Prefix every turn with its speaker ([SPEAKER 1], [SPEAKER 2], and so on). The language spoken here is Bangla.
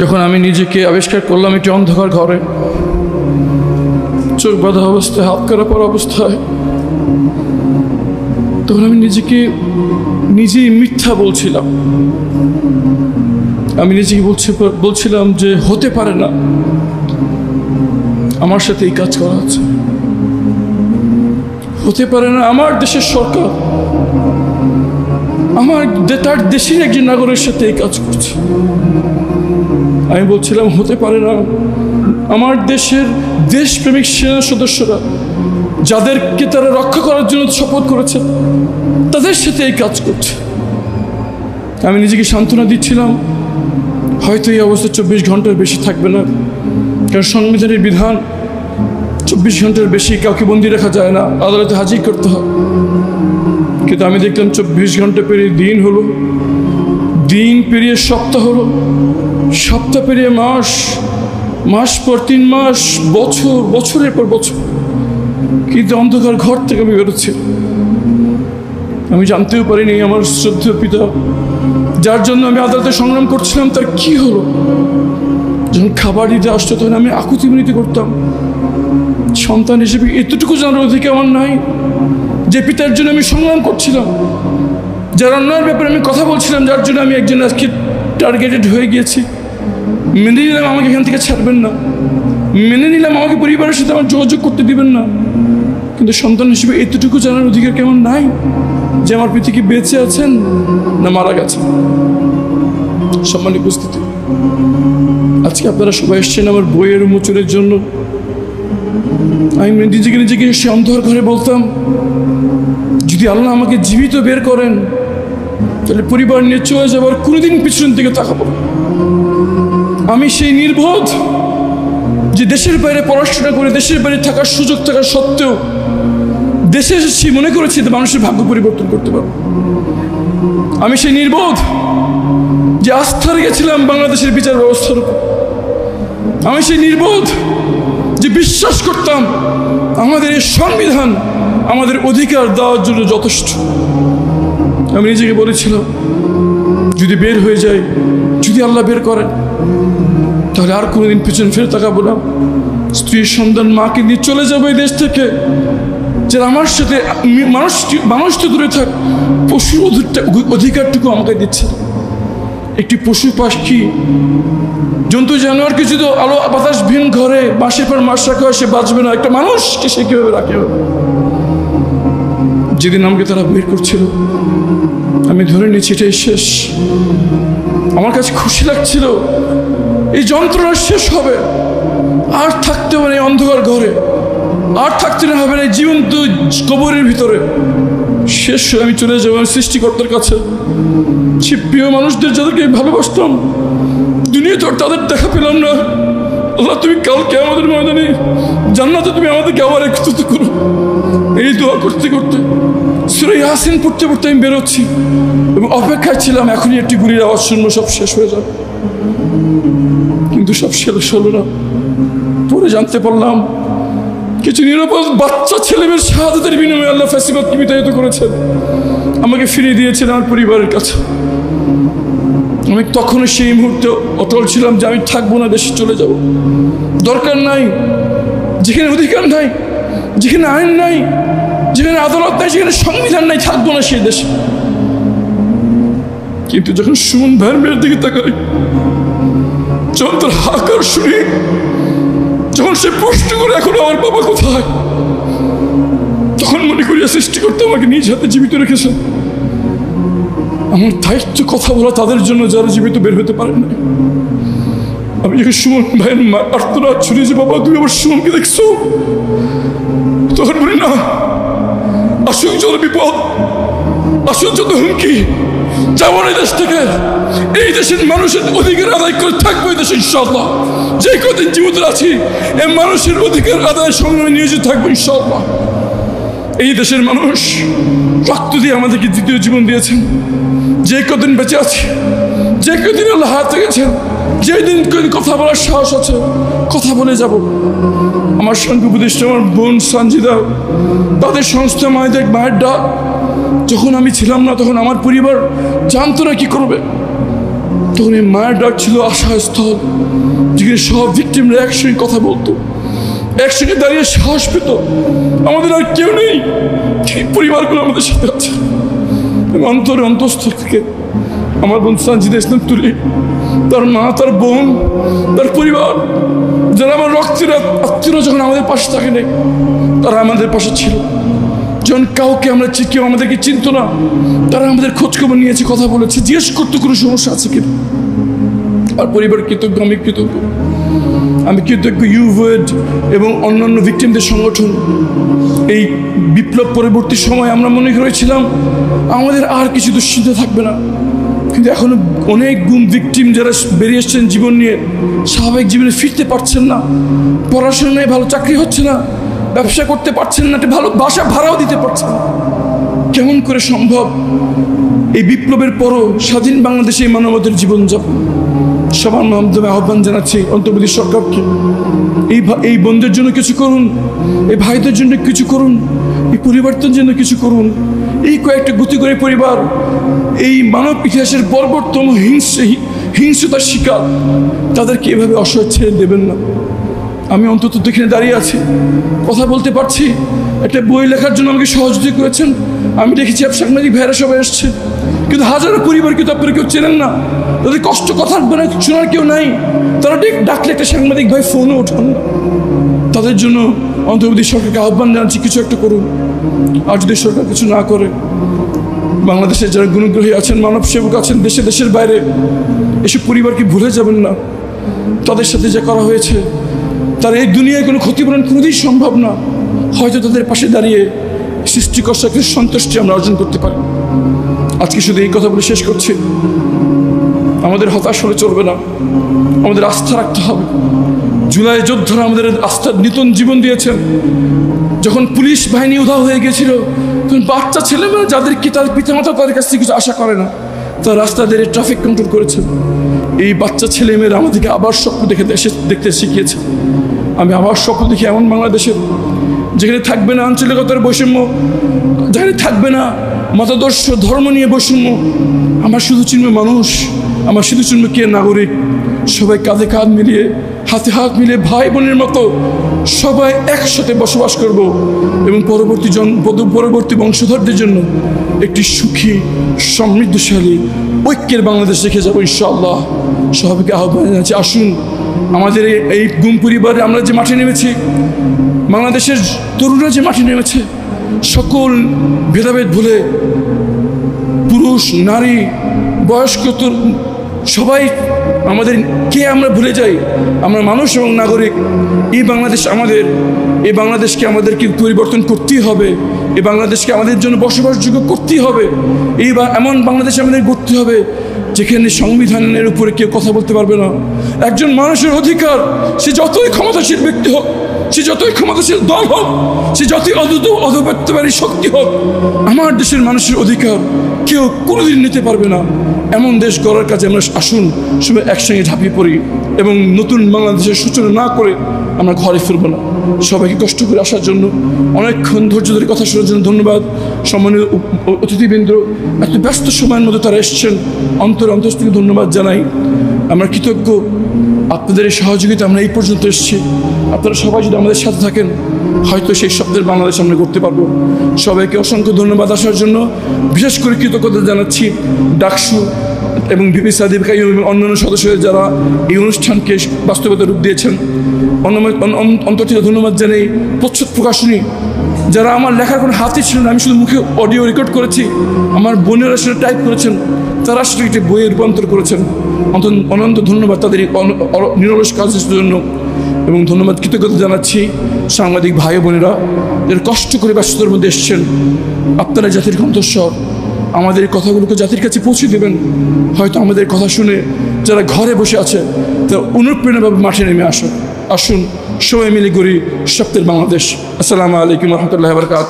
[SPEAKER 1] যখন আমি নিজেকে আবিষ্কার করলাম একটি অন্ধকার ঘরে, চোখ বাঁধা অবস্থায়, হাত করা পর অবস্থায়, তখন আমি নিজেই মিথ্যা বলছিলাম। আমি নিজেকে বলছিলাম যে হতে পারে না আমার সাথে এই কাজ করা হচ্ছে, হতে পারে না আমার দেশের সরকার তার দেশের একজন নাগরিকের সাথে এই কাজ করছে। আমি বলছিলাম হতে পারে না আমার দেশের দেশপ্রেমিক সেনা সদস্যরা, যাদেরকে তারা রক্ষা করার জন্য শপথ করেছে, তাদের সাথে এই কাজ করছে। আমি নিজেকে সান্ত্বনা দিচ্ছিলাম, হয়তো এই অবস্থা 24 ঘন্টার বেশি থাকবে না, কারণ সংবিধানের বিধান 24 ঘন্টার বেশি কাউকে বন্দী রাখা যায় না, আদালতে হাজির করতে হয়। কিন্তু আমি দেখলাম 24 ঘন্টা পেরিয়ে দিন হলো, দিন পেরিয়ে সপ্তাহ হলো, সপ্তাহ পেরিয়ে মাস, মাস পর 3 মাস, বছর, বছরের পর বছর, কিন্তু অন্ধকার ঘর থেকে আমি বেরোচ্ছি। আমি জানতেও পারিনি আমার শ্রদ্ধেয় পিতা, যার জন্য আমি আদালতে সংগ্রাম করছিলাম, তার কি হলো। যখন খাবার দিতে আসতো তখন আমি আকুতি মিনতি করতাম। সন্তান হিসেবে এতটুকু জানার অধিকার আমার নাই যে পিতার জন্য আমি সংগ্রাম করছিলাম, যার অন্যায়ের ব্যাপারে আমি কথা বলছিলাম, যার জন্য আমি একজন আজকে টার্গেটেড হয়ে গিয়েছি। মেনে নিলাম আমাকে এখান থেকে ছাড়বেন না, মেনে নিলাম আমাকে পরিবারের সাথে আমার যোগাযোগ করতে দিবেন না, কিন্তু সন্তান হিসেবে এতটুকু জানার অধিকার কেমন নাই যে আমার পিতা কি বেঁচে আছেন না মারা গেছেন। সম্মানিত উপস্থিতি, আজকে আপনারা সবাই এসছেন আমার বইয়ের উন্মোচনের জন্য। আমি নিজেকে সে অন্ধকার ঘরে বলতাম, যদি আল্লাহ আমাকে জীবিত বের করেন তাহলে পরিবার নিয়ে চলে যাবার কোনোদিন পিছন দিকে তাকাবো। আমি সেই নির্বোধ যে দেশের বাইরে পড়াশোনা করে দেশের বাইরে থাকার সুযোগ থাকা সত্ত্বেও দেশে এসেছি মনে করেছি যে মানুষের ভাগ্য পরিবর্তন করতে পারবো। আমি সেই নির্বোধ যে আস্থা রেখেছিলাম বাংলাদেশের বিচার ব্যবস্থার উপর। আমি সেই নির্বোধ যে বিশ্বাস করতাম আমাদের এই সংবিধান আমাদের অধিকার দেওয়ার জন্য যথেষ্ট। আমি নিজেকে বলেছিলাম যদি বের হয়ে যায়, যদি আল্লাহ বের করেন, তাহলে আর কোনোদিন পিছন ফিরে তাকাবো না। স্ত্রী সন্তান মাকে নিয়ে চলে যাবো এই দেশ থেকে, যে আমার সাথে মানুষ তো দূরে থাক, পশুর অধিকারটুকু আমাকে দিচ্ছে। একটি পশু পাখি জন্তু জানোয়ারকে যদি আলো বাতাস ভিন ঘরে মাসের পর মাস রাখা হয়, সে বাঁচবে না। একটা মানুষকে সে কীভাবে রাখে? যেদিন আমাকে তারা বের করছিল আমি ধরে নিয়েছি এটাই শেষ। আমার কাছে খুশি লাগছিল এই যন্ত্রণা শেষ হবে, আর থাকতে হবে না এই অন্ধকার ঘরে, আর থাকতে না হবে না এই জীবন্ত কবরের ভিতরে। শেষ হয়ে আমি চলে যাবো সৃষ্টিকর্তার কাছে। সে প্রিয় মানুষদের যাদেরকে আমি ভালোবাসতাম, দুনিয়া তো তাদের দেখা পেলাম না। আল্লাহ, তুমি কালকে আমাদের ময়দানে জান্নাতে তুমি আমাদেরকে আবার একত্রিত করো। এই দোয়া করতে করতে সূরা ইয়াসিন পড়তে পড়তে আমি বেরোচ্ছি এবং অপেক্ষায় ছিলাম এখনই একটি গুলির আওয়াজ শুনবো, সব শেষ হয়ে যাবে। কিন্তু সব শেষ হলো না। পরে জানতে পারলাম কিছু নিরাপদ বাচ্চা ছেলেমেয়ের শাহাদাতের বিনিময়ে আল্লাহ ফ্যাসিবাদকে বিতাড়িত করেছেন, আমাকে ফিরিয়ে দিয়েছেন আমার পরিবারের কাছে। আমি তখনও সেই মুহূর্তে অটল ছিলাম যে আমি থাকবো না, দেশে চলে যাব। দরকার নাই, যেখানে অধিকার নাই, যেখানে আইন নাই, যেখানে আদালত নাই, যেখানে সংবিধান নাই, থাকবো না সেই দেশে। কিন্তু যখন সুমন ভাইয়ের মেয়ের দিকে তাকাই, যখন তার হাহাকার শুনি, যখন সে প্রশ্ন করে এখন আমার বাবা কোথায়, তখন মনে করি সৃষ্টিকর্তা আমাকে নিজ হাতে জীবিত রেখেছেন। আমার দায়িত্ব কথা বলা তাদের জন্য যারা জীবিত বের হতে পারেন না। আমি যখন সুমন ভাইয়ের আর্তনাদ শুনি যে বাবা তুমি আবার সুমনকে দেখছো, তখন বলি না, আসুক যত বিপদ, আসুক যত হুমকি, যাবো এই দেশ থেকে। এই দেশের মানুষের অধিকার আদায় করে থাকবো এই দেশে ইনশাআল্লাহ। যে কদিন জীবিত আছি এই মানুষের অধিকার আদায় সংগ্রামে নিয়োজিত থাকবো ইনশাআল্লাহ। এই দেশের মানুষ রক্ত দিয়ে আমাদেরকে দ্বিতীয় জীবন দিয়েছেন। যে কদিন বেঁচে আছি, যে কদিন আল্লাহ হাত রেখেছেন, যেদিন কথা বলার সাহস আছে কথা বলে যাব। আমার সঙ্গে উপদেষ্টা আমার বোন সঞ্জিদা, তাদের সংস্থা মায়ের ডাক, যখন আমি ছিলাম না তখন আমার পরিবার জানতো না কি করবে। তখন এই মায়ের ডাক ছিল আশাস্থল, যেখানে সব ভিক্টিমরা একসঙ্গে কথা বলতো, একসঙ্গে দাঁড়িয়ে সাহস পেত। আমাদের আর কেউ নেই, এই পরিবারগুলো আমাদের সাথে আছে। অন্তরে অন্তঃস্থল থেকে আমার বোন সানজিদা ইসলাম তুলি, তার মা, তার বোন, তার পরিবার, যারা আমার রক্তের আত্মীয়রা যখন আমাদের পাশে থাকে নেই, তারা আমাদের পাশে ছিল। যখন কাউকে আমরা কেউ আমাদেরকে চিনত না, তারা আমাদের খোঁজখবর নিয়েছে, কথা বলেছে, জিজ্ঞেস করতো কোনো সমস্যা আছে কিনা। আর পরিবার কৃতজ্ঞ, আমি কৃতজ্ঞ। আমি কৃতজ্ঞ ইউভয়েড এবং অন্যান্য ভিক্টিমদের সংগঠন। এই বিপ্লব পরবর্তী সময় আমরা মনে করেছিলাম আমাদের আর কিছু দুশ্চিন্তা থাকবে না, কিন্তু এখনো অনেক গুম ভিক্টিম যারা বেরিয়ে এসছেন জীবন নিয়ে, স্বাভাবিক জীবনে ফিরতে পারছেন না, পড়াশোনায় ভালো চাকরি হচ্ছে না, ব্যবসা করতে পারছেন না, একটা ভালো বাসা ভাড়াও দিতে পারছেন না। কেমন করে সম্ভব? এই বিপ্লবের পরও স্বাধীন বাংলাদেশে এই মানবতার জীবনযাপন। সবার মাধ্যমে আহ্বান জানাচ্ছি অন্তর্বর্তী সরকারকে, এই বোনদের জন্য কিছু করুন, এই ভাইদের জন্য কিছু করুন, এই পরিবর্তনের জন্য কিছু করুন। এই কয়েকটা গতি করে পরিবার এই মানব ইতিহাসের বর্বরতম হিংস্রতার শিকার, তাদেরকে এভাবে অসহায় ছেড়ে দেবেন না। আমি অন্তত এখানে দাঁড়িয়ে আছি, কথা বলতে পারছি, একটা বই লেখার জন্য আমাকে সহযোগিতা করেছেন। আমি দেখেছি সাংবাদিক ভাইয়েরা সবাই এসছে, কিন্তু হাজারো পরিবারকে তো আপনারা কেউ চেনেন না, তাদের কষ্ট কথা শোনার কেউ নাই। তারা ডাকলে একটা সাংবাদিক ভাই ফোনও ওঠান না। তাদের জন্য অন্তর্বর্তী সরকারকে আহ্বান জানাচ্ছি, কিছু একটা করুন। আর যদি সরকার কিছু না করে, বাংলাদেশের যারা গুণগ্রহী আছেন, মানব সেবক আছেন দেশের বাইরে, এসব পরিবারকে ভুলে যাবেন না। তাদের সাথে যা করা হয়েছে, তার এই দুনিয়ায় কোনো ক্ষতিপূরণ কোনোদিন সম্ভব না। হয়তো তাদের পাশে দাঁড়িয়ে সৃষ্টিকর্তাকে সন্তুষ্টি আমরা অর্জন করতে পারি। আজকে শুধু এই কথা বলে শেষ করছি, আমাদের হতাশ হলে চলবে না, আমাদের আস্থা রাখতে হবে। জুলাই যোদ্ধারা আমাদের আস্থার নতুন জীবন দিয়েছেন। যখন পুলিশ বাহিনী উধাও হয়ে গিয়েছিল, তখন বাচ্চা ছেলেমেয়েরা যাদেরকে তার পিতামাতা তাদের কাছ থেকে কিছু আশা করে না, তারা রাস্তা দিয়ে ট্রাফিক কন্ট্রোল করেছেন। এই বাচ্চা ছেলেমেয়েরা আমাদেরকে আবার স্বপ্ন দেখতে শিখিয়েছে। আমি আবার স্বপ্ন দেখি এমন বাংলাদেশের, যেখানে থাকবে না আঞ্চলিকতার বৈষম্য, যেখানে থাকবে না মতাদর্শ ধর্ম নিয়ে বৈষম্য। আমার শুধু চিনবে মানুষ, আমার শুধু চিনবে কে নাগরিক। সবাই কাঁধে কাঁধ মিলিয়ে, হাতে হাত মিলিয়ে, ভাই বোনের মতো সবাই একসাথে বসবাস করব এবং পরবর্তী বংশধরদের জন্য একটি সুখী, সমৃদ্ধশালী, ঐক্যের বাংলাদেশ রেখে যাবো ইনশাআল্লাহ। সবাইকে আহ্বান জানাচ্ছি, আসুন আমাদের এই গুম পরিবারে আমরা যে মাঠে নেমেছি, বাংলাদেশের তরুণরা যে মাঠে নেমেছে, সকল ভেদাভেদ ভুলে পুরুষ, নারী, বয়স্ক সবাই আমাদের আমরা ভুলে যাই। আমরা মানুষ এবং নাগরিক। এই বাংলাদেশ আমাদের, এই বাংলাদেশকে আমাদেরকে পরিবর্তন করতেই হবে। এই বাংলাদেশকে আমাদের জন্য বসবাসযোগ্য করতেই হবে। এমন বাংলাদেশ আমাদের গড়তে হবে যেখানে সংবিধানের উপরে কেউ কথা বলতে পারবে না। একজন মানুষের অধিকার, সে যতই ক্ষমতাশীল ব্যক্তি হোক, সে যতই ক্ষমতাশীল দল হোক, সে যতই অধপত্যবাদী শক্তি হোক, আমার দেশের মানুষের অধিকার কেউ কোনোদিন নিতে পারবে না। এমন দেশ গড়ার কাজে আমরা আসুন সবাই একসঙ্গে ঝাঁপিয়ে পড়ি এবং নতুন বাংলাদেশের সূচনা না করে আমরা ঘরে ফিরব না। সবাইকে কষ্ট করে আসার জন্য, অনেকক্ষণ ধৈর্য ধরে কথা শোনার জন্য ধন্যবাদ। সম্মানীয় অতিথিবৃন্দ, এত ব্যস্ত সময়ের মধ্যে তারা এসছেন, অন্তঃস্থল ধন্যবাদ জানাই। আমরা কৃতজ্ঞ আপনাদের এই সহযোগিতা আমরা এই পর্যন্ত এসেছি। আপনারা সবাই যদি আমাদের সাথে থাকেন, হয়তো সেই স্বপ্নের বাংলাদেশ আমরা করতে পারবো। সবাইকে অসংখ্য ধন্যবাদ আসার জন্য। বিশেষ করে কৃতজ্ঞতা জানাচ্ছি ডাকসু এবং ভিপি সাদিব কাইয়ুম এবং অন্যান্য সদস্যদের যারা এই অনুষ্ঠানকে বাস্তবতা রূপ দিয়েছেন। অন্তর্থিত ধন্যবাদ জানাই প্রচ্ছদ প্রকাশনী, যারা আমার লেখার কোনো হাতই ছিল না, আমি শুধু মুখে অডিও রেকর্ড করেছি, আমার বোনেরা সেটা টাইপ করেছেন, তারা সেটা একটি বইয়ে রূপান্তর করেছেন। অনন্ত ধন্যবাদ তাদের নিরলস কাজের জন্য। এবং ধন্যবাদ কৃতজ্ঞতা জানাচ্ছি সাংবাদিক ভাই বোনেরা, যারা কষ্ট করে ব্যস্ততার মধ্যে এসছেন। আপনারা জাতির কণ্ঠস্বর, আমাদের কথাগুলোকে জাতির কাছে পৌঁছে দেবেন। হয়তো আমাদের কথা শুনে যারা ঘরে বসে আছে, তারা অনুপ্রেরণাভাবে মাঠে নেমে আসুন। সবাই মিলে গড়ি স্বপ্নের বাংলাদেশ। আসসালামু আলাইকুম রহমতুল্লাহ বারকাত।